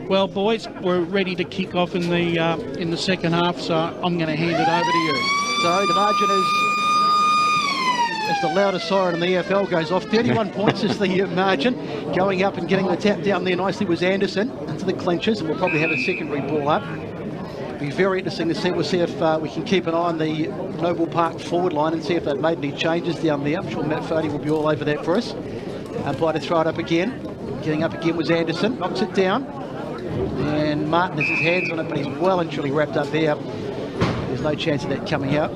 Well, boys, we're ready to kick off in the second half, so I'm going to hand it over to you. So the margin is, as the loudest siren in the EFL goes off, 31 points is the margin. Going up and getting the tap down there nicely was Anderson into the clinches, and we'll probably have a secondary ball up. Be very interesting to see. We'll see if we can keep an eye on the Noble Park forward line and see if they've made any changes down there. I'm sure Matt Fodey will be all over that for us. Umpire to throw it up again. Getting up again was Anderson. Knocks it down. And Martin has his hands on it, but he's well and truly wrapped up there. There's no chance of that coming out.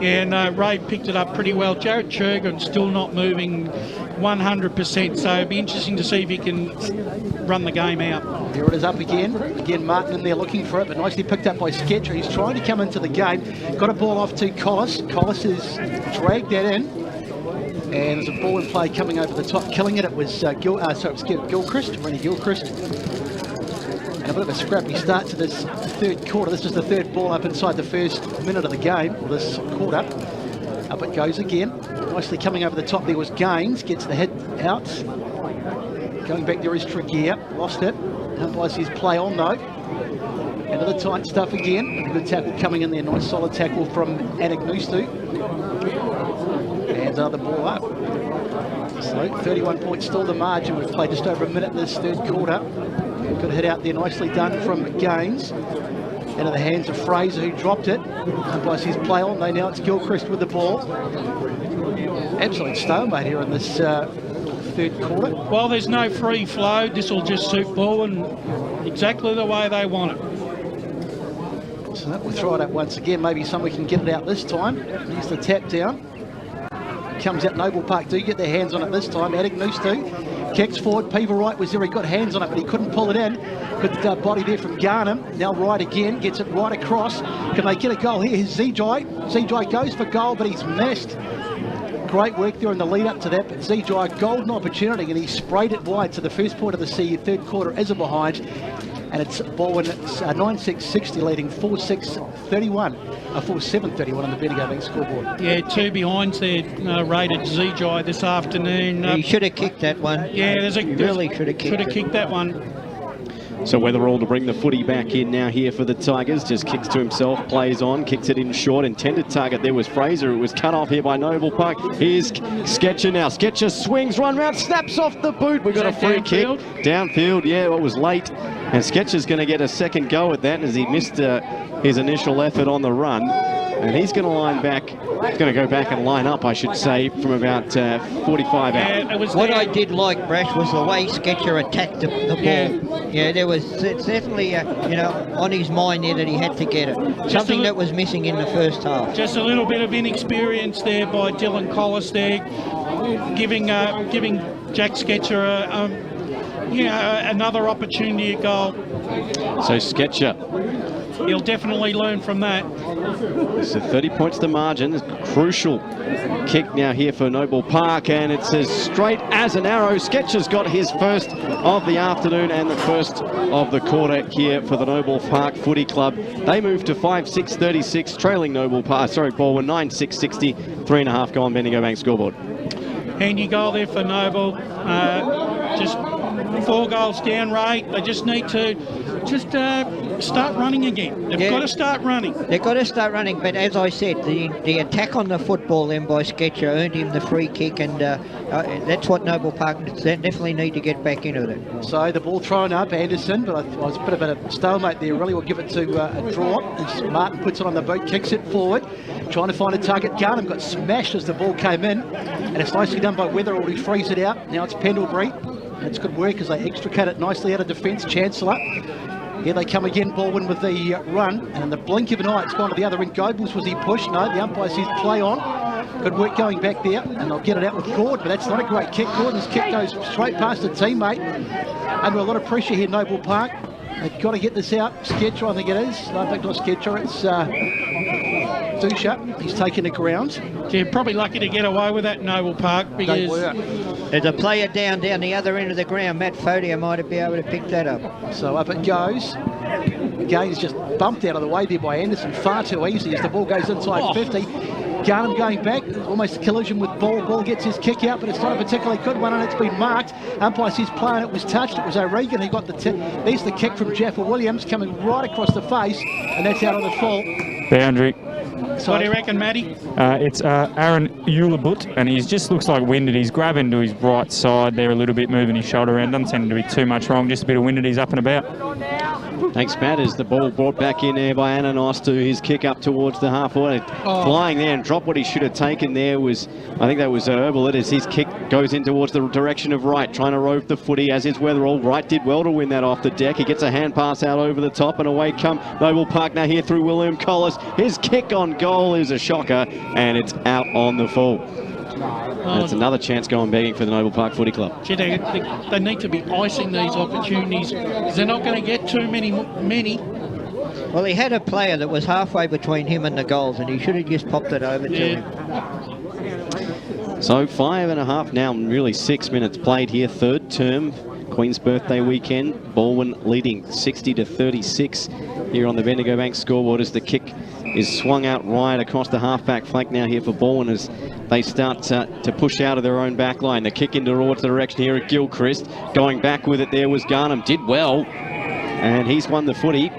Yeah, no, Ray picked it up pretty well. Jared Churgan still not moving 100%, so it'll be interesting to see if he can run the game out. There it is up again. Again, Martin in there looking for it, but nicely picked up by Sketcher. He's trying to come into the game. Got a ball off to Collis. Collis has dragged that in. And there's a ball in play coming over the top, killing it. It was Gilchrist, Rennie Gilchrist. And a bit of a scrappy start to this third quarter. This is the third ball up inside the first minute of the game, or this quarter. Up it goes again. Nicely coming over the top there was Gaines. Gets the hit out. Going back there is Tregear. Lost it. Umpire says play on though. Into the tight stuff again. A good tackle coming in there. Nice solid tackle from Anagnustu. And another ball up. So 31 points still the margin. We've played just over a minute in this third quarter. Good hit out there, nicely done from Gaines. Into the hands of Fraser, who dropped it. Umpire says play on. Now it's Gilchrist with the ball. Absolute stalemate here in this third quarter. Well, there's no free flow. This will just suit Balwyn exactly the way they want it. So that will throw it up once again. Maybe somebody can get it out this time. Here's the tap down. Comes out Noble Park. Do get their hands on it this time. Anagnustu kicks forward. Peever Wright was there. He got hands on it, but he couldn't pull it in. Good body there from Garnham. Now Wright again. Gets it right across. Can they get a goal here? Here's Zijai. Zijai goes for goal, but he's missed. Great work there in the lead up to that. But Zijai, golden opportunity, and he sprayed it wide. So the first point of the third quarter is a behind. And it's Balwyn 9-6-60 leading 4-6-31. 4-7-31 on the Bendigo Bank scoreboard. Yeah, two behinds there rated Zijai this afternoon. He should have kicked that one. Yeah, he really should have kicked that one. So Weatherall to bring the footy back in now here for the Tigers. Just kicks to himself, plays on, kicks it in short. Intended target there was Fraser. It was cut off here by Noble Park. Here's Sketcher now. Sketcher swings, run round, snaps off the boot. We've got a free kick. Downfield, yeah, it was late. And Sketcher's going to get a second go at that as he missed his initial effort on the run. And he's going to line back. He's going to go back and line up, I should say, from about 45 out. What I did like, Brash, was the way Sketcher attacked the ball. Yeah, there was certainly, on his mind there that he had to get it. Something that was missing in the first half. Just a little bit of inexperience there by Dylan Collis there, giving Jack Sketcher another opportunity at goal. So Sketcher, he'll definitely learn from that. So 30 points to margin. Crucial kick now here for Noble Park, and it's as straight as an arrow. Sketcher's got his first of the afternoon and the first of the quarter here for the Noble Park Footy Club. They move to 5-6-36, trailing Balwyn 9-6-60, 3.5 go on Bendigo Bank scoreboard. Handy goal there for Noble. Just 4 goals down, Ray. They just need to start running again. They've got to start running. They've got to start running, but as I said, the attack on the football then by Sketcher earned him the free kick, and that's what Noble Park definitely need to get back into it. So the ball thrown up, Anderson, but I was a bit of a stalemate there. Really will give it to a draw. As Martin puts it on the boot, kicks it forward, trying to find a target. Garnham got smashed as the ball came in, and it's nicely done by Weatherall, who frees it out. Now it's Pendlebury. It's good work as they extricate it nicely out of defence. Chancellor. Here they come again, Balwyn with the run, and in the blink of an eye, it's gone to the other end. Goebbels, was he pushed? No, the umpire says play on. Good work going back there, and they'll get it out with Gord, but that's not a great kick. Gordon's kick goes straight past a teammate. Under a lot of pressure here, Noble Park. They've got to get this out. Sketcher, I think it is. No, in fact, not Sketcher, it's Dusha. He's taken the ground. Yeah, probably lucky to get away with that, Noble Park, because there's a player down the other end of the ground. Matt Fodey might be able to pick that up. So up it goes. Again, he's just bumped out of the way there by Anderson far too easy as the ball goes inside 50. Garnham going back, almost a collision with Ball. Ball gets his kick out, but it's not a particularly good one, and it's been marked. Umpire says play, and it was touched. It was O'Regan who got the there's the kick from Jaffa Williams coming right across the face, and that's out on the full. Boundary. So What do you reckon, Matty? It's Aaron Ulabut, and he just looks like winded. He's grabbing to his right side there a little bit, moving his shoulder around. Doesn't seem to be too much wrong, just a bit of winded. He's up and about. Thanks, Matt, as the ball brought back in there by Ananos to his kick up towards the half-forward. Flying there and dropped what he should have taken there was, I think that was Herbal, as his kick goes in towards the direction of Wright, trying to rove the footy as is Weatherall. Wright did well to win that off the deck. He gets a hand pass out over the top, and away come Noble Park now here through William Collis. His kick on goal is a shocker, and it's out on the full. That's another chance going begging for the Noble Park Footy Club. Gee, they need to be icing these opportunities, because they're not going to get too many. Well, he had a player that was halfway between him and the goals, and he should have just popped it over to him. So 5.5 now, really 6 minutes played here, third term. Queen's birthday weekend. Balwyn leading 60-36 here on the Bendigo Bank scoreboard as the kick is swung out wide across the half-back flank now here for Balwyn as they start to push out of their own back line. The kick in towards the direction here at Gilchrist. Going back with it there was Garnham. Did well. And he's won the footy.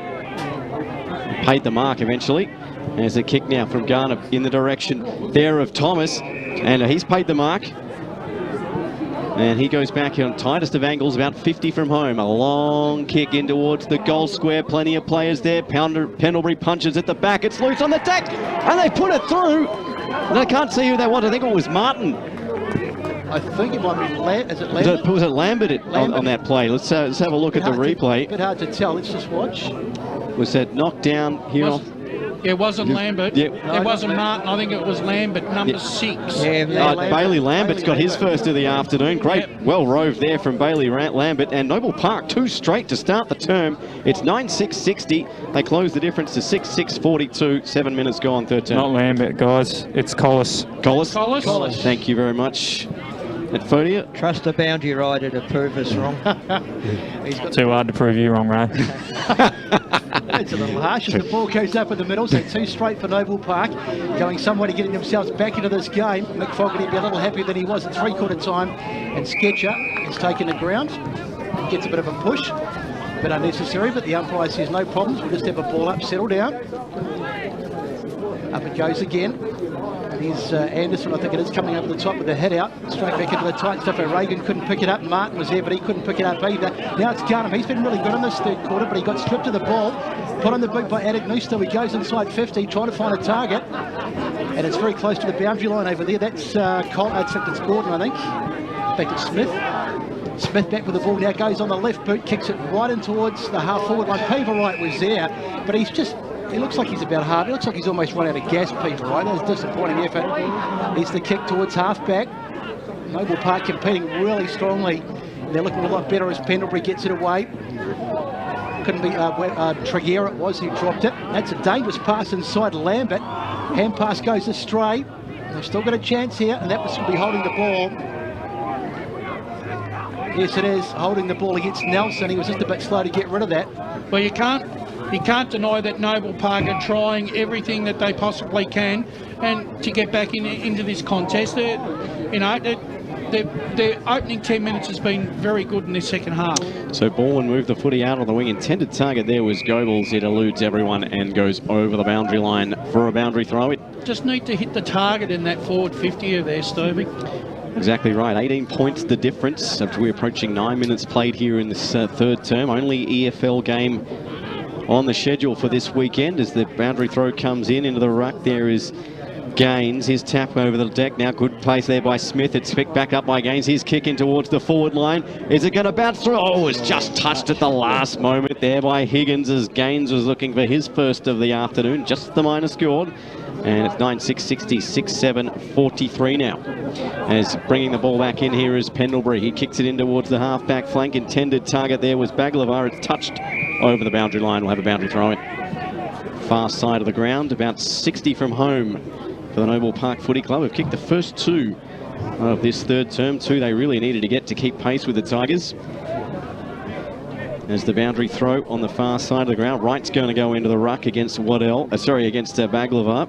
Paid the mark eventually. There's a kick now from Garnham in the direction there of Thomas. And he's paid the mark. And he goes back on tightest of angles, about 50 from home. A long kick in towards the goal square. Plenty of players there. Pendlebury punches at the back. It's loose on the deck, and they put it through. And I can't see who that was. I think it was Martin. I think it might be is it Lambert? Was it Lambert, on that play? Let's have a look at the replay. A bit hard to tell. Let's just watch. Was that knocked down here off? It wasn't Lambert. Yeah. It wasn't Martin. I think it was Lambert, number 6. Bailey Lambert's got his first of the afternoon. Great, well roved there from Bailey Lambert. And Noble Park, 2 straight to start the term. It's 9-6-60. They close the difference to 6-6-42. 7 minutes gone, third term. Not Lambert, guys. It's Collis. Collis? Collis. Thank you very much. At Fodia. Trust the boundary rider to prove us wrong. Too hard to prove you wrong, Ray. It's a little harsh as the ball goes up in the middle, so 2 straight for Noble Park, going somewhere to getting themselves back into this game. Mick Fogarty will be a little happier than he was at 3/4 time, and Sketcher has taken the ground, gets a bit of a push, a bit unnecessary, but the umpire says no problems, we'll just have a ball up, settle down. Up it goes again. Here's Anderson, I think it is, coming over the top with a head out, straight back into the tight stuff. Reagan couldn't pick it up. Martin was there, but he couldn't pick it up either. Now it's Garnham. He's been really good in this 3rd quarter, but he got stripped of the ball. Put on the boot by Adegnusto. He goes inside 50, trying to find a target. And it's very close to the boundary line over there. That's it's Gordon, I think. In fact, it's Smith. Smith back with the ball now, goes on the left boot, kicks it right in towards the half-forward line. Peter Wright was there, but he looks like he's about half. It looks like he's almost run out of gas, Peter Wright. That was a disappointing effort. Here's the kick towards half-back. Noble Park competing really strongly. They're looking a lot better as Pendlebury gets it away. Couldn't be Tregear, it was who dropped it. That's a dangerous pass inside Lambert. Hand pass goes astray. They've still got a chance here, and that was going to be holding the ball. Yes, it is, holding the ball against Nelson. He was just a bit slow to get rid of that. Well, you can't deny that Noble Park are trying everything that they possibly can, and to get back into this contest. The opening 10 minutes has been very good in this second half. So Balwyn moved the footy out on the wing. Intended target there was Goebbels. It eludes everyone and goes over the boundary line for a boundary throw. It just need to hit the target in that forward 50 of there, Stubby. Exactly right. 18 points the difference. We're approaching 9 minutes played here in this 3rd term. Only EFL game on the schedule for this weekend as the boundary throw comes into the ruck. There is Gaines. His tap over the deck now. Good place there by Smith. It's picked back up by Gaines. His kick in towards the forward line. Is it going to bounce through? Oh, it's just touched at the last moment there by Higgins as Gaines was looking for his first of the afternoon. Just the minor scored. And it's 9-6-60, 6-7-43 now. As bringing the ball back in here is Pendlebury. He kicks it in towards the half-back flank. Intended target there was Baglivar. It's touched over the boundary line. We'll have a boundary throw in. Far side of the ground, about 60 from home for the Noble Park Footy Club. Have kicked the first 2 of this 3rd term. 2 they really needed to get to keep pace with the Tigers. As the boundary throw on the far side of the ground. Wright's going to go into the ruck against against Baglivar.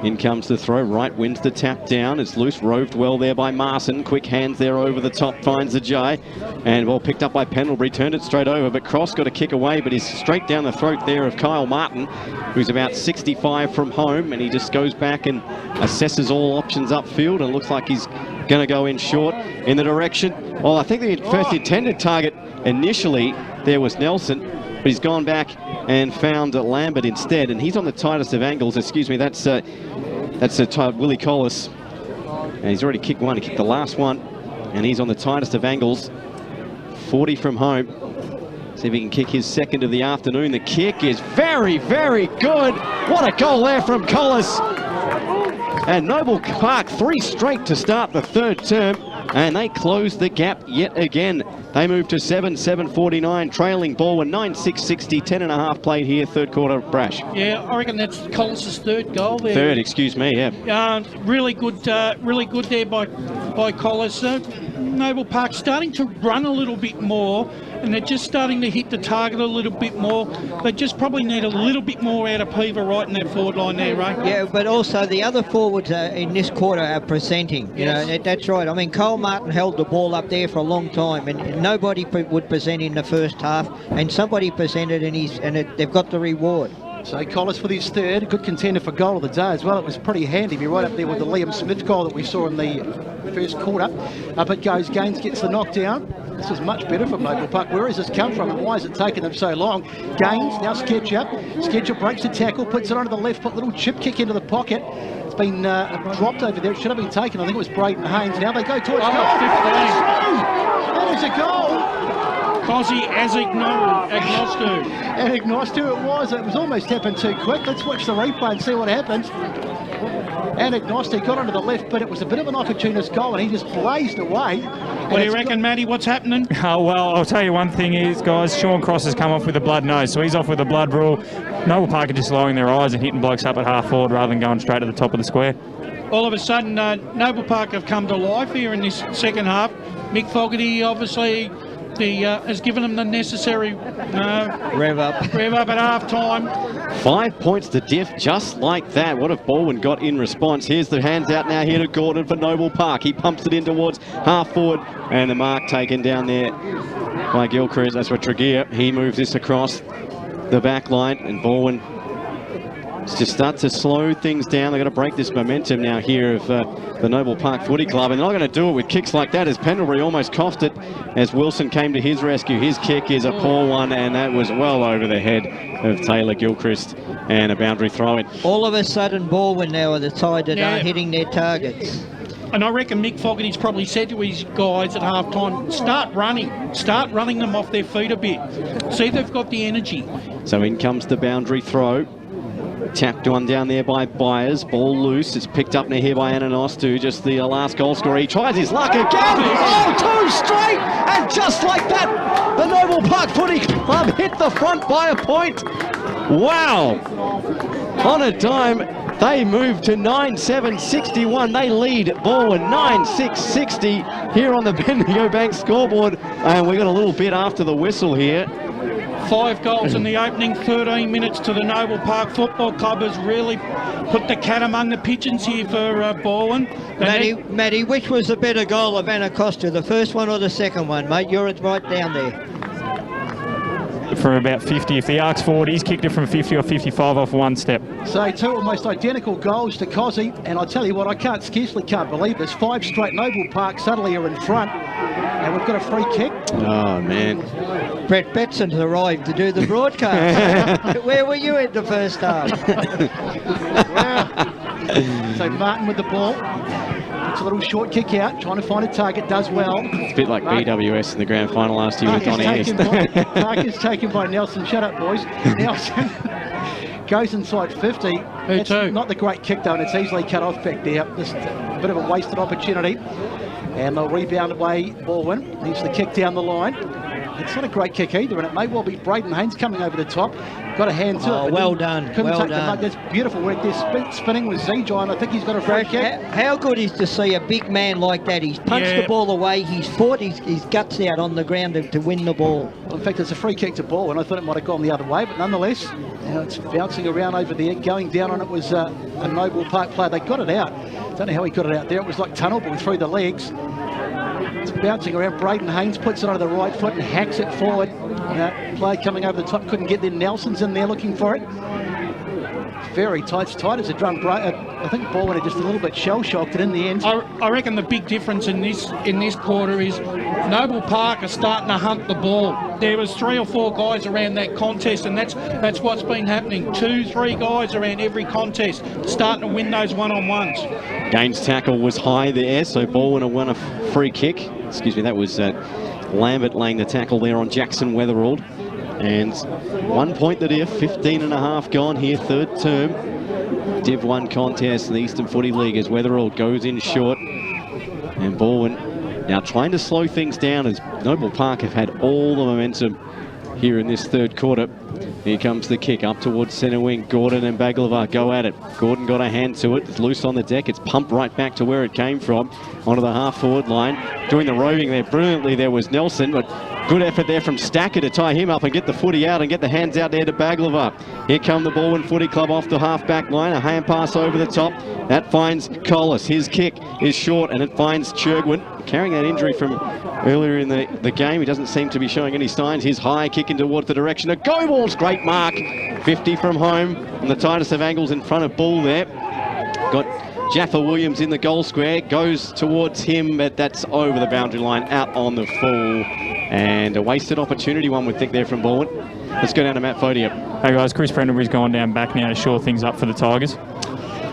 In comes the throw, right wins the tap down. It's loose, roved well there by Marson. Quick hands there over the top, finds Ajay. And well picked up by Pendlebury, turned it straight over, but Cross got a kick away, but he's straight down the throat there of Kyle Martin, who's about 65 from home, and he just goes back and assesses all options upfield, and looks like he's going to go in short in the direction. Well, I think the first intended target initially there was Nelson, but he's gone back and found Lambert instead, and he's on the tightest of angles. Excuse me, that's Willie Collis, and he's already kicked one. He kicked the last one, and he's on the tightest of angles, 40 from home. See if he can kick his second of the afternoon. The kick is very, very good. What a goal there from Collis. And Noble Park 3 straight to start the third term, and they close the gap yet again. They move to 7-7-49, trailing Balwyn 9-6-60, 10.5 played here, third quarter of Brash. Yeah, I reckon that's Collis' third goal there. Third, excuse me, yeah. Really good there by Collis. Noble Park starting to run a little bit more, and they're just starting to hit the target a little bit more. They just probably need a little bit more out of Peever right in that forward line there, Ray. Yeah, but also the other forwards in this quarter are presenting. You know, that's right. I mean, Cole Martin held the ball up there for a long time, and nobody would present in the first half, and somebody presented, and they've got the reward. So Collis with his third, a good contender for goal of the day as well. It was pretty handy, be right up there with the Liam Smith goal that we saw in the first quarter. Up it goes, Gaines gets the knockdown. This is much better from Noble Park. Where has this come from, and why has it taken them so long? Gaines, now Sketcher. Sketcher breaks the tackle, puts it onto the left, put a little chip kick into the pocket. It's been dropped over there. It should have been taken. I think it was Braden Haynes. Now they go towards goal. That is a goal. Cosy Agnostu. Agnostu it was. It was almost happened too quick. Let's watch the replay and see what happens. And Agnosti got onto the left, but it was a bit of an opportunist goal, and he just blazed away. What do you reckon, Matty? What's happening? Oh, well, I'll tell you one thing is, guys, Sean Cross has come off with a blood nose, so he's off with a blood rule. Noble Park are just lowering their eyes and hitting blokes up at half forward rather than going straight to the top of the square. All of a sudden, Noble Park have come to life here in this second half. Mick Fogarty, obviously, has given them the necessary rev up at half time. 5 points to diff, just like that. What have Balwyn got in response? Here's the hands out now here to Gordon for Noble Park. He pumps it in towards half forward, and the mark taken down there by Gilchrist. That's for Tregear. He moves this across the back line, and Balwyn just start to slow things down. They've got to break this momentum now here of the Noble Park Footy Club, and they're not going to do it with kicks like that, as Pendlebury almost coughed it as Wilson came to his rescue. His kick is a poor one, and that was well over the head of Taylor Gilchrist, and a boundary throw-in. All of a sudden, Balwyn now are the side that aren't hitting their targets. And I reckon Mick Fogarty's probably said to his guys at half-time, start running them off their feet a bit. See if they've got the energy. So in comes the boundary throw. Tapped one down there by Byers. Ball loose. It's picked up now here by Ananostu. Just the last goal scorer. He tries his luck again. Oh, 2 straight! And just like that, the Noble Park Footy Club hit the front by a point. Wow! On a dime, they move to 9-7-61. They lead Balwyn 9-6-60 here on the Bendigo Bank scoreboard. And we got a little bit after the whistle here. 5 goals in the opening 13 minutes to the Noble Park Football Club has really put the cat among the pigeons here for Balwyn. Matty, which was the better goal of Anacosta, the first one or the second one, mate? You're right down there. From about 50. If the arc's forward, he's kicked it from 50 or 55 off one step. So 2 almost identical goals to Cozzy, and I tell you what, I scarcely can't believe this. 5 straight. Noble Park suddenly are in front, and we've got a free kick. Oh, man. Brett Betson's arrived to do the broadcast. Where were you in the first half? So Martin with the ball. Puts a little short kick out, trying to find a target, does well. It's a bit like BWS in the grand final last year with Donny East. Mark is taken by Nelson. Shut up, boys. Nelson goes inside 50. It's not the great kick, though, and it's easily cut off back there. Just a bit of a wasted opportunity. And they'll rebound away, Balwyn. Leaves the kick down the line. It's not a great kick either, and it may well be Braden Haynes coming over the top. Got a hand to it. Oh, but well done, Couldn't well take the done. mug. That's beautiful work there. Spinning with Zijai, and I think he's got a free kick. How good is to see a big man like that? He's punched the ball away. He's fought his guts out on the ground to win the ball. Well, in fact, it's a free kick to Balwyn. I thought it might have gone the other way, but nonetheless, it's bouncing around over there. Going down on it was a Noble Park player. They got it out. Don't know how he got it out there. It was like tunnel ball through the legs. It's bouncing around. Braden Haynes puts it onto the right foot and hacks it forward. Player coming over the top, couldn't get there. Nelson's in there looking for it. Very tight. It's tight as a drum. I think Balwyn had just a little bit shell-shocked, and in the end... I reckon the big difference in this quarter is Noble Park are starting to hunt the ball. There was 3 or 4 guys around that contest, and that's what's been happening. 2, 3 guys around every contest, starting to win those one-on-ones. Gaines' tackle was high there, so Balwyn won a free kick. Excuse me, that was Lambert laying the tackle there on Jackson Weatherald. And 1 point the diff, 15.5 gone here, third term. Div 1 contest in the Eastern Footy League as Weatherald goes in short. And Balwyn now trying to slow things down as Noble Park have had all the momentum here in this third quarter. Here comes the kick up towards centre wing. Gordon and Baglava go at it. Gordon got a hand to it. It's loose on the deck. It's pumped right back to where it came from, onto the half-forward line. Doing the roving there brilliantly there was Nelson, but good effort there from Stacker to tie him up and get the footy out and get the hands out there to Baglava. Here come the Balwyn Footy Club off the half-back line. A hand pass over the top. That finds Collis. His kick is short and it finds Churgwin, carrying that injury from earlier in the game. He doesn't seem to be showing any signs. His high kicking towards the direction of Go Balls. Great mark. 50 from home on the tightest of angles in front of Bull there. Got Jaffa Williams in the goal square. Goes towards him, but that's over the boundary line, out on the full. And a wasted opportunity, one would think, there from Balwyn. Let's go down to Matt Fodia. Hey guys, Chris Prenderbury's gone down back now to shore things up for the Tigers.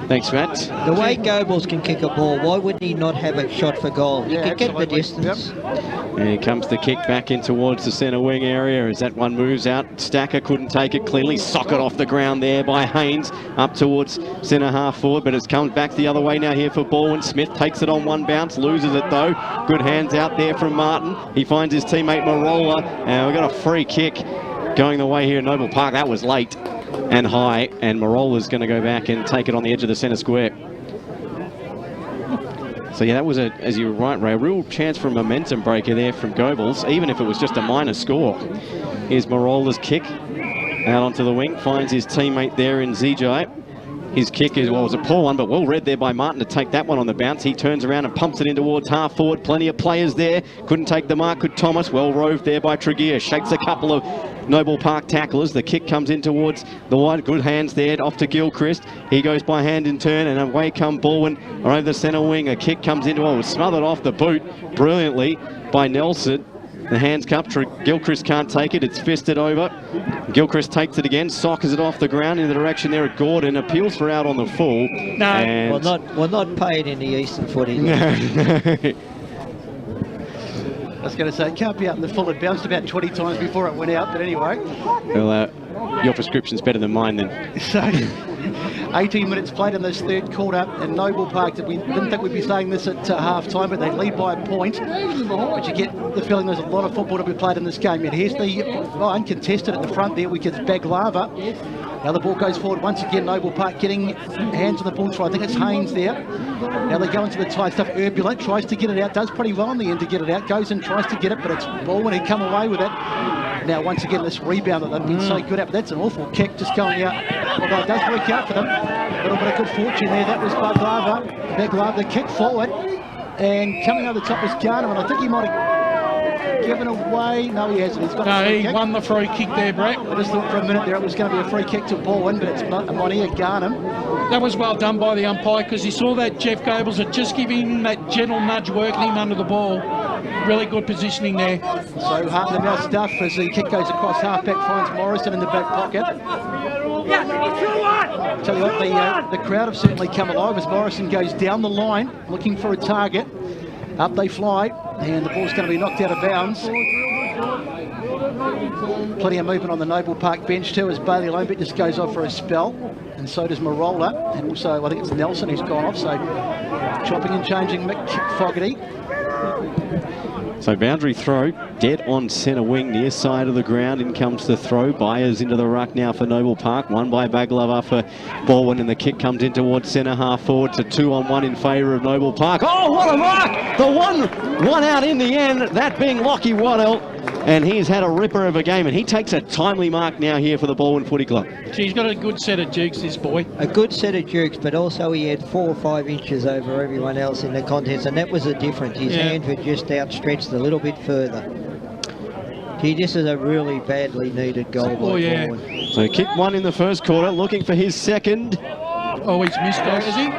Thanks, Matt. The way Goebbels can kick a ball, why would he not have a shot for goal? He can get the distance. And here comes the kick back in towards the centre wing area as that one moves out. Stacker couldn't take it cleanly. Socket off the ground there by Haynes up towards centre half forward, but it's come back the other way now here for Balwyn. Smith takes it on one bounce, loses it though. Good hands out there from Martin. He finds his teammate Marola, and we've got a free kick going the way here at Noble Park. That was late and high, and Marola's going to go back and take it on the edge of the centre square. So yeah, that was, as you were right, Ray, a real chance for a momentum breaker there from Goebbels, even if it was just a minor score. Here's Marola's kick out onto the wing, finds his teammate there in Zijai. His kick is, well, it was a poor one, but well read there by Martin to take that one on the bounce. He turns around and pumps it in towards half forward. Plenty of players there. Couldn't take the mark, could Thomas. Well roved there by Tregear. Shakes a couple of Noble Park tacklers. The kick comes in towards the wide. Good hands there off to Gilchrist. He goes by hand in turn, and away come Balwyn over the centre wing. A kick comes into it. Was smothered off the boot brilliantly by Nelson. The hands cup, Gilchrist can't take it, it's fisted over. Gilchrist takes it again, sockers it off the ground in the direction there at Gordon, appeals for out on the full. No, and well, not paid in the Eastern Footy. I was going to say, it can't be out in the full. It bounced about 20 times before it went out, but anyway. Well, your prescription's better than mine then. So, 18 minutes played in this third quarter, and Noble Park, we didn't think we'd be saying this at half-time, but they lead by a point. But you get the feeling there's a lot of football to be played in this game. And here's the uncontested at the front there. We get Baglava. Now the ball goes forward once again. Noble Park getting hands on the ball try. I think it's Haynes there. Now they go into the tight stuff. Urbulent tries to get it out. Does pretty well in the end to get it out. Goes and tries to get it, but it's Balwyn who come away with it. Now once again this rebound that they've been so good at. But that's an awful kick just going out. Although it does work out for them. A little bit of good fortune there. That was Baglava. Baglava, the kick forward. And coming over the top was Garner. And I think he might have given away. No, he hasn't. He's got a free he kick. won the free kick there, Brett. I just thought for a minute there it was going to be a free kick to Balwyn, but it's not. Monia Garnham. That was well done by the umpire because he saw that Jeff Goebbels had just given him that gentle nudge working him under the ball. Really good positioning there. So heart in the mouth stuff as the kick goes across half-back, finds Morrison in the back pocket. Tell you what, the crowd have certainly come alive as Morrison goes down the line looking for a target. Up they fly, and the ball's going to be knocked out of bounds. Plenty of movement on the Noble Park bench too as Bailey Lombit just goes off for a spell, and so does Marola, and also I think it's Nelson who's gone off, so chopping and changing Mick Fogarty. So boundary throw, dead on centre wing, near side of the ground. In comes the throw. Byers into the ruck now for Noble Park. One by Baglava for Balwyn, and the kick comes in towards centre half forward to 2-on-1 in favour of Noble Park. Oh, what a mark! The one out in the end, that being Lockie Waddell. And he's had a ripper of a game, and he takes a timely mark now here for the Balwyn Footy Club. He's got a good set of jukes, this boy. A good set of jukes, but also he had 4 or 5 inches over everyone else in the contest, and that was the difference. His hands were just outstretched a little bit further. Gee, this is a really badly needed goal by Balwyn. So kick one in the first quarter, looking for his second. Oh, he's missed it, has he?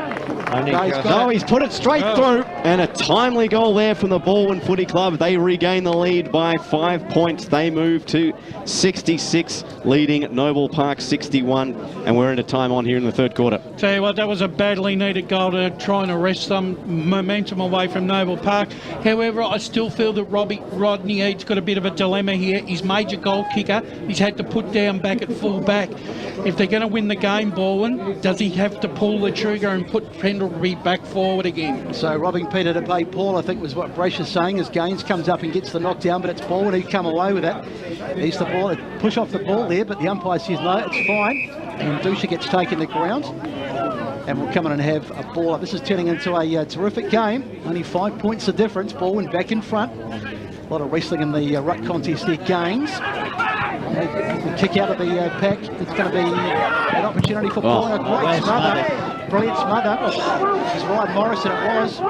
No, he's put it straight through, and a timely goal there from the Balwyn Footy Club. They regain the lead by 5 points. They move to 66, leading Noble Park 61, and we're into time on here in the third quarter. Tell you what, that was a badly needed goal to try and arrest some momentum away from Noble Park. However, I still feel that Rodney Eads got a bit of a dilemma here. His major goal kicker, he's had to put down back at full back. If they're going to win the game, Balwyn, does he have to pull the trigger and put Pendlebury back forward again? So robbing Peter to pay Paul, I think was what Brash is saying, as Gaines comes up and gets the knockdown, but it's Balwyn who come away with that. He's the ball, push off the ball there, but the umpire says no, it's fine. And Dusha gets taken to ground. And we'll come in and have a ball up. This is turning into a terrific game. Only 5 points the difference. Balwyn back in front. A lot of wrestling in the ruck contest there. Gaines. The kick out of the pack. It's going to be an opportunity for Balwyn. A great smother. Brilliant smother. This is Ryan Morrison it was.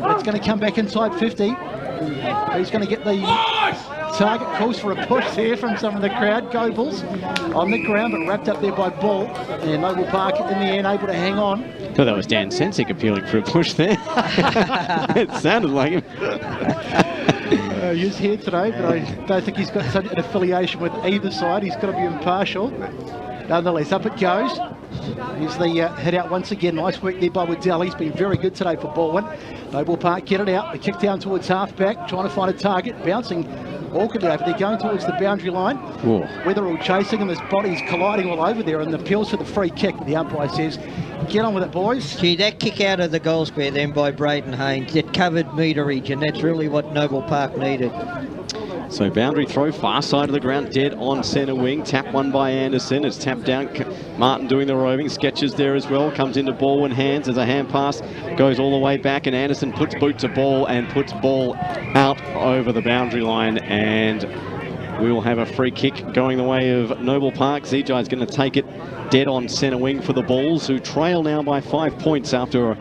But it's going to come back inside 50. He's going to get the target. Calls for a push there from some of the crowd. Goebbels on the ground, but wrapped up there by Bull. And Noble Park in the end able to hang on. I thought that was Dan Sensick appealing for a push there. It sounded like him. He's here today, but I don't think he's got such an affiliation with either side. He's got to be impartial. Nonetheless, up it goes. Here's the head out once again. Nice work there by Waddell. He's been very good today for Balwyn. Noble Park get it out. The kick down towards half-back, trying to find a target. Bouncing awkwardly over. They're going towards the boundary line. Weatherall chasing him. His body's colliding all over there, and the appeals for the free kick. The umpire says, get on with it, boys. Gee, that kick out of the goal square then by Braden Haynes, it covered meterage, and that's really what Noble Park needed. So boundary throw, far side of the ground, dead on centre wing. Tap one by Anderson. It's tapped down. Martin doing the roving. Sketches there as well. Comes into Balwyn hands as a hand pass. Goes all the way back, and Anderson puts boot to ball and puts ball out over the boundary line. And we will have a free kick going the way of Noble Park. Zijai is going to take it dead on centre wing for the Bulls, who trail now by 5 points after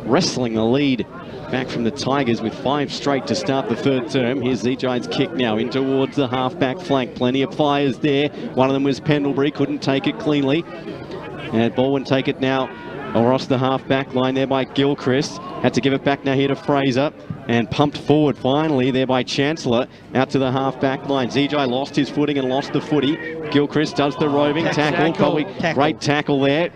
wrestling the lead back from the Tigers with 5 straight to start the third term. Here's Zijai's kick now in towards the half-back flank. Plenty of flyers there. One of them was Pendlebury, couldn't take it cleanly. And Balwyn take it now across the half-back line there by Gilchrist. Had to give it back now here to Fraser. And pumped forward finally there by Chancellor out to the half-back line. Zijai lost his footing and lost the footy. Gilchrist does the roving tackle. Probably great tackle there.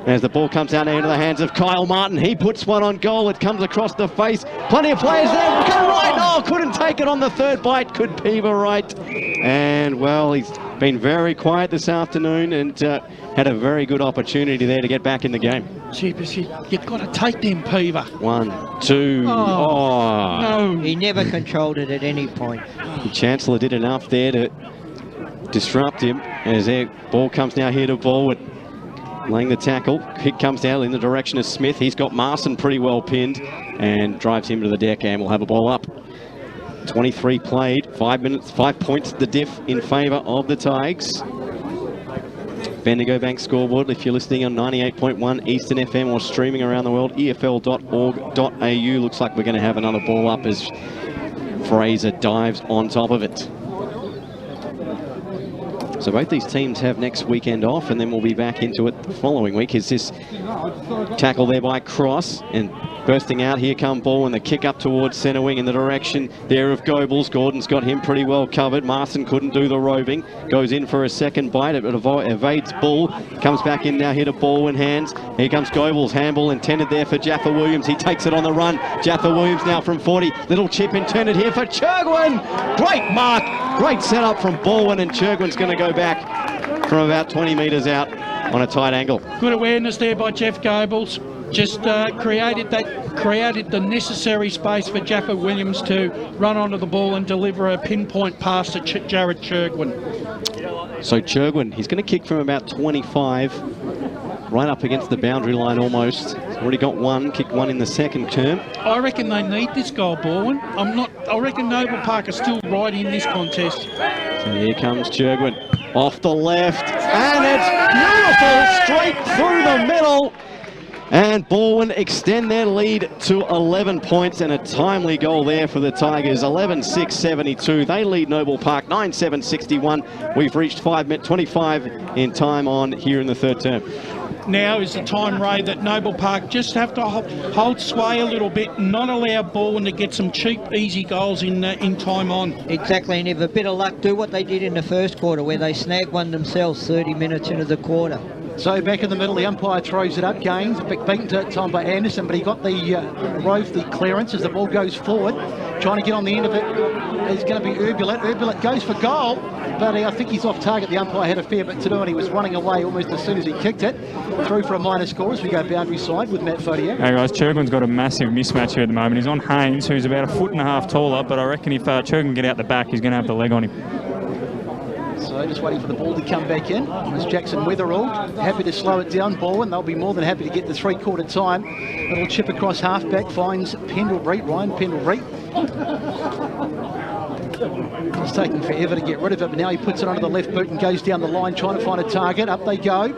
As the ball comes out into the hands of Kyle Martin. He puts one on goal. It comes across the face. Plenty of players there. Go right. Oh, couldn't take it on the third bite. Could Peaver right. And, well, he's been very quiet this afternoon and had a very good opportunity there to get back in the game. Jeepers, you've got to take them, Peaver. 1, 2. No. He never controlled it at any point. The Chancellor did enough there to disrupt him as their ball comes now here to Balwyn. Laying the tackle, kick comes down in the direction of Smith. He's got Marson pretty well pinned and drives him to the deck, and we'll have a ball up. 23 played, 5 minutes, 5 points the diff in favour of the Tigers. Bendigo Bank scoreboard, if you're listening on 98.1 Eastern FM or streaming around the world, efl.org.au. Looks like we're going to have another ball up as Fraser dives on top of it. So both these teams have next weekend off, and then we'll be back into it the following week. Is this tackle there by Cross, and bursting out, here come Ball, and the kick up towards centre wing in the direction there of Goebbels. Gordon's got him pretty well covered. Marson couldn't do the roving. Goes in for a second bite. It evades Bull. Comes back in now here to Balwyn hands. Here comes Goebbels. Handball intended there for Jaffa Williams. He takes it on the run. Jaffa Williams now from 40. Little chip intended here for Churgwin. Great mark. Great setup from Balwyn, and Churgwin's going to go back from about 20 metres out on a tight angle. Good awareness there by Jeff Goebbels. just created the necessary space for Jaffa Williams to run onto the ball and deliver a pinpoint pass to Jared Churgwin. So Churgwin, he's going to kick from about 25, right up against the boundary line almost. He's already got one, kicked one in the second term. I reckon they need this goal, Balwyn. I reckon Noble Park are still right in this contest. So here comes Churgwin, off the left, and it's beautiful, straight through the middle. And Balwyn extend their lead to 11 points, and a timely goal there for the Tigers. 11-6-72. They lead Noble Park 9-7-61. We've reached 5:25 in time on here in the third term. Now is the time, Ray, that Noble Park just have to hold sway a little bit and not allow Balwyn to get some cheap, easy goals in time on. Exactly, and if a bit of luck, do what they did in the first quarter, where they snagged one themselves 30 minutes into the quarter. So back in the middle, the umpire throws it up. Gaines, beaten to time by Anderson, but he got the Rove the clearance as the ball goes forward. Trying to get on the end of it is going to be Urbulet. Urbulet goes for goal, but I think he's off target. The umpire had a fair bit to do, and he was running away almost as soon as he kicked it. Through for a minor score as we go boundary side with Matt Fodiak. Hey guys, Churgwin's got a massive mismatch here at the moment. He's on Haynes, who's about 1.5 foot taller, but I reckon if Churgwin can get out the back, he's going to have the leg on him. So just waiting for the ball to come back in. It's Jackson Wetherall, happy to slow it down, Balwyn. They'll be more than happy to get the three-quarter time. Little chip across half-back, finds Pendlebury, Ryan Pendlebury. It's taking forever to get rid of it, but now he puts it under the left boot and goes down the line trying to find a target. Up they go.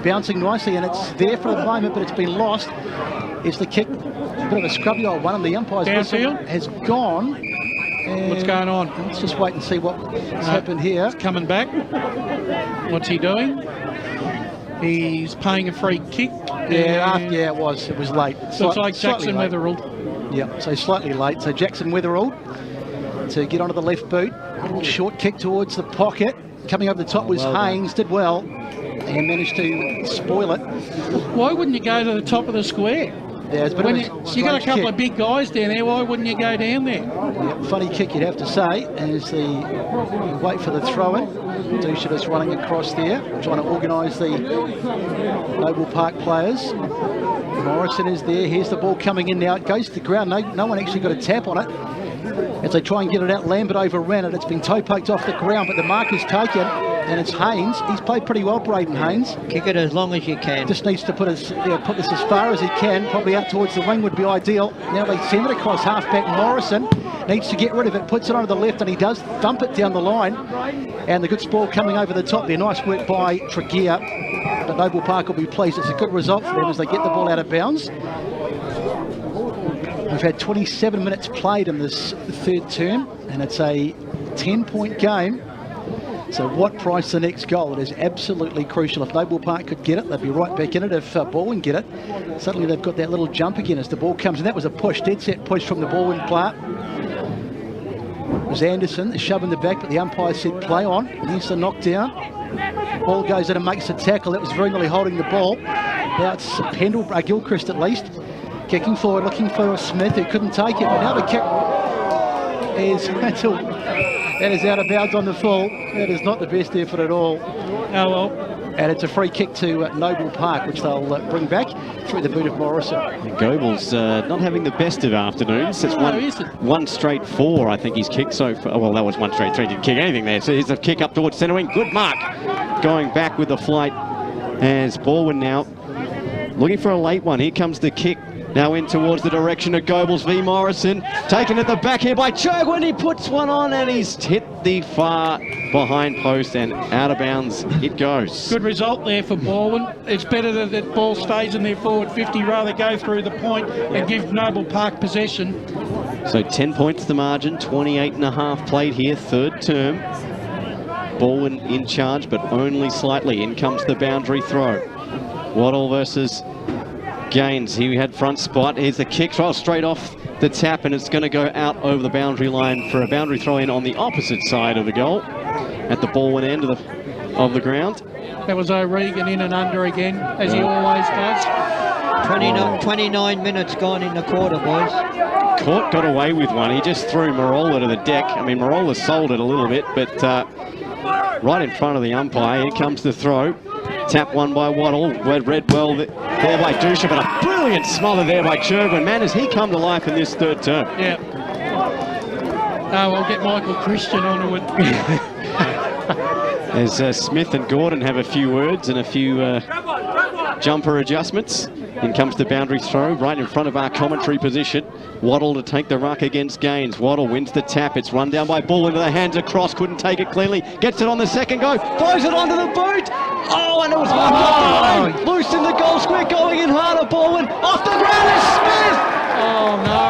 Bouncing nicely, and it's there for the moment, but it's been lost. It's the kick. A bit of a scrubby old one, and the umpire's whistle has gone. What's going on? Let's just wait and see what's happened here. He's coming back. What's he doing? He's paying a free kick. Yeah, it was late. Looks like Jackson Wetherall. Yeah, so slightly late. So Jackson Wetherall to get onto the left boot. Short kick towards the pocket. Coming over the top was Haynes, did well, and managed to spoil it. Why wouldn't you go to the top of the square? Yeah, it's a bit of a you got a couple kick. of big guys down there, why wouldn't you go down there? Yeah, funny kick, you'd have to say, as the wait for the throw-in. Dusha is running across there, trying to organise the Noble Park players. Morrison is there. Here's the ball coming in now. It goes to the ground. No one actually got a tap on it. As they try and get it out, Lambert overran it. It's been toe poked off the ground, but the mark is taken, and it's Haynes. He's played pretty well, Braden Haynes. Kick it as long as you can. Just needs to put this as far as he can. Probably out towards the wing would be ideal. Now they send it across half-back. Morrison needs to get rid of it, puts it onto the left, and he does thump it down the line. And the good ball coming over the top there. Nice work by Tregear. But Noble Park will be pleased. It's a good result for them as they get the ball out of bounds. We've had 27 minutes played in this third term, and it's a 10-point game. So what price the next goal? It is absolutely crucial. If Noble Park could get it, they'd be right back in it. If Balwyn get it, suddenly they've got that little jump again as the ball comes in. That was a push, dead set push from the Balwyn player. It was Anderson, shoving the back, but the umpire said play on. Here's the knockdown. Ball goes in and makes a tackle. That was very nearly holding the ball. Now it's Gilchrist at least. Kicking forward, looking for Smith, who couldn't take it, but now the kick is that is out of bounds on the full. That is not the best effort at all. Oh well. And it's a free kick to Noble Park, which they'll bring back through the boot of Morrison. And Goebel's not having the best of afternoons. It's one straight four, I think he's kicked so far. Well, that was one straight three, didn't kick anything there. So here's a kick up towards centre wing. Good mark. Going back with the flight as Balwyn now looking for a late one. Here comes the kick. Now in towards the direction of Goebbels v Morrison. Taken at the back here by Churgwin. He puts one on and he's hit the far behind post and out of bounds it goes. Good result there for Balwyn. It's better that the ball stays in their forward 50 rather go through the point and give Noble Park possession. So 10 points the margin, 28.5 played here, third term. Balwyn in charge, but only slightly. In comes the boundary throw. Waddle versus Gaines. He had front spot. Here's the kick. Throw straight off the tap, and it's going to go out over the boundary line for a boundary throw in on the opposite side of the goal at the Balwyn end of the ground. That was O'Regan in and under again, as he always does. 29 minutes gone in the quarter, boys. Court got away with one. He just threw Marola to the deck. I mean, Marola sold it a little bit, but right in front of the umpire. Here comes the throw. Tap one by Waddle, read well there by Dusha, but a brilliant smother there by Cherwin. Man, has he come to life in this third term? Yeah. Oh, I'll get Michael Christian onto it. As Smith and Gordon have a few words and a few jumper adjustments. In comes the boundary throw right in front of our commentary position. Waddle to take the ruck against Gaines. Waddle wins the tap. It's run down by Bull into the hands across. Couldn't take it cleanly. Gets it on the second go. Throws it onto the boot. Oh, and it was loose in the goal square, going in harder. Balwyn off the ground is Smith. Oh, no.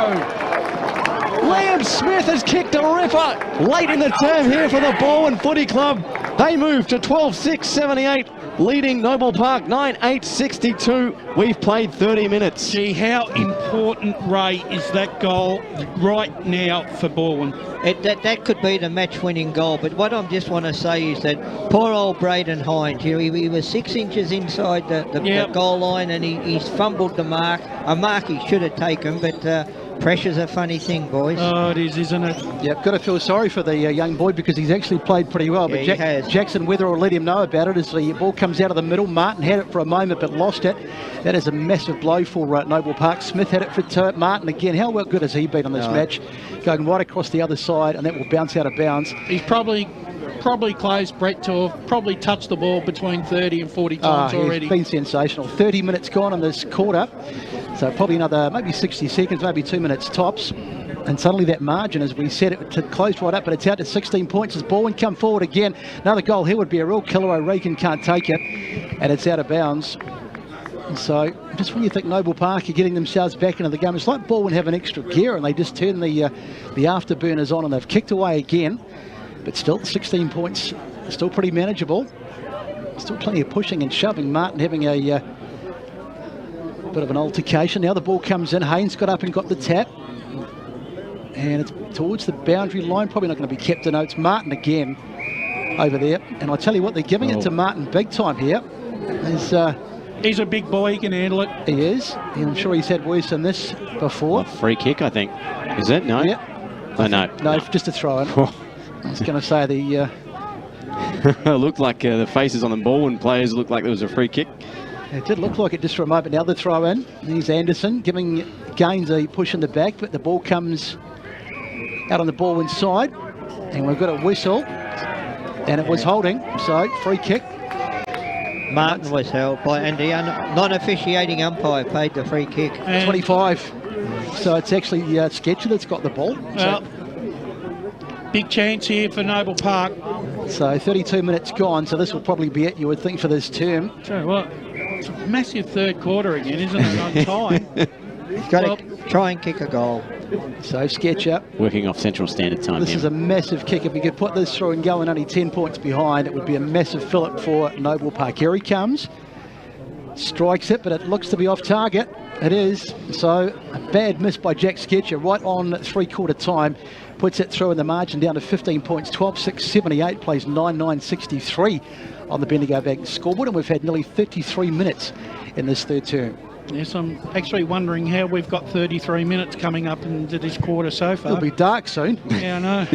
Liam Smith has kicked a ripper late in the term here for the Balwyn Footy Club. They move to 12-6-78, leading Noble Park 9-8-62. We've played 30 minutes. Gee, how important, Ray, is that goal right now for Balwyn? That could be the match-winning goal, but what I just want to say is that poor old Braden Hines, he was 6 inches inside the goal line, and he's fumbled the mark, a mark he should have taken, but pressure's a funny thing, boys. Oh, it is, isn't it? Yep, got to feel sorry for the young boy because he's actually played pretty well. Yeah, But he has. Jackson Weatherall let him know about it as the ball comes out of the middle. Martin had it for a moment but lost it. That is a massive blow for Noble Park. Smith had it for Martin again. How well good has he been on this match? Going right across the other side, and that will bounce out of bounds. He's probably close, Brett, to have probably touched the ball between 30 and 40 times already. He's been sensational. 30 minutes gone on this quarter. So probably another maybe 60 seconds, maybe 2 minutes tops. And suddenly that margin, as we said, it closed right up, but it's out to 16 points as Balwyn come forward again. Another goal here would be a real killer. O'Regan can't take it, and it's out of bounds. And so just when you think Noble Park are getting themselves back into the game, it's like Balwyn have an extra gear and they just turn the afterburners on and they've kicked away again. But still, 16 points, still pretty manageable. Still plenty of pushing and shoving. Martin having a bit of an altercation. Now the ball comes in. Haynes got up and got the tap. And it's towards the boundary line. Probably not going to be kept in. It's Martin again over there. And I tell you what, they're giving it to Martin big time here. He's a big boy. He can handle it. He is. And I'm sure he's had worse than this before. Free kick, I think. Is it? No? Yeah. Oh, no. No, just a throw in. I was going to say the... looked like the faces on the Balwyn players looked like there was a free kick. It did look like it just for a moment. Now the throw in. Here's Anderson giving Gaines a push in the back, but the ball comes out on the Balwyn side. And we've got a whistle. And it was holding, so free kick. Martin was held by, and the non-officiating umpire paid the free kick. And 25. So it's actually Sketcher that's got the ball. Well, big chance here for Noble Park. So 32 minutes gone, so this will probably be it, you would think, for this term. So what? It's a massive third quarter again, isn't it, on time? He's got to try and kick a goal. So Sketcher. Working off Central Standard Time. This is a massive kick. If we could put this through and go and only 10 points behind, it would be a massive fillip for Noble Park. Here he comes. Strikes it, but it looks to be off target. It is. So a bad miss by Jack Sketcher right on three-quarter time. Puts it through in the margin down to 15 points. 12-6-78, plays 9-9-63 on the Bendigo Bank scoreboard. And we've had nearly 33 minutes in this third term. Yes, I'm actually wondering how we've got 33 minutes coming up into this quarter so far. It'll be dark soon. Yeah, I know.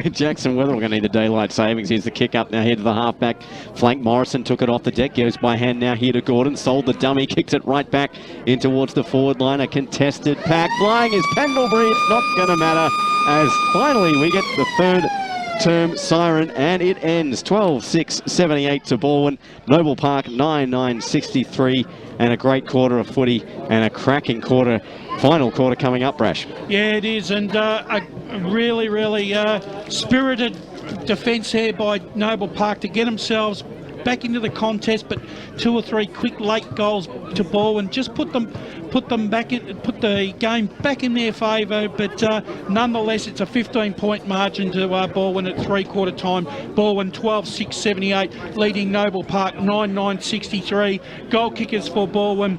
Jackson Weatherall going to need the daylight savings. Here's the kick up now here to the halfback flank. Morrison took it off the deck. Goes by hand now here to Gordon. Sold the dummy. Kicks it right back in towards the forward line. A contested pack. Flying is Pendlebury. It's not going to matter as finally we get the third term siren and it ends 12-6-78 to Balwyn. Noble Park 9-9-63. And a great quarter of footy and a cracking quarter, final quarter coming up, Brash. Yeah, it is, and a really, really spirited defence here by Noble Park to get themselves back into the contest, but 2 or 3 quick late goals to Balwyn just put them back in, put the game back in their favour. But nonetheless, it's a 15-point margin to Balwyn at three-quarter time. Balwyn 12-6-78, leading Noble Park 9-9-63. Goal kickers for Balwyn.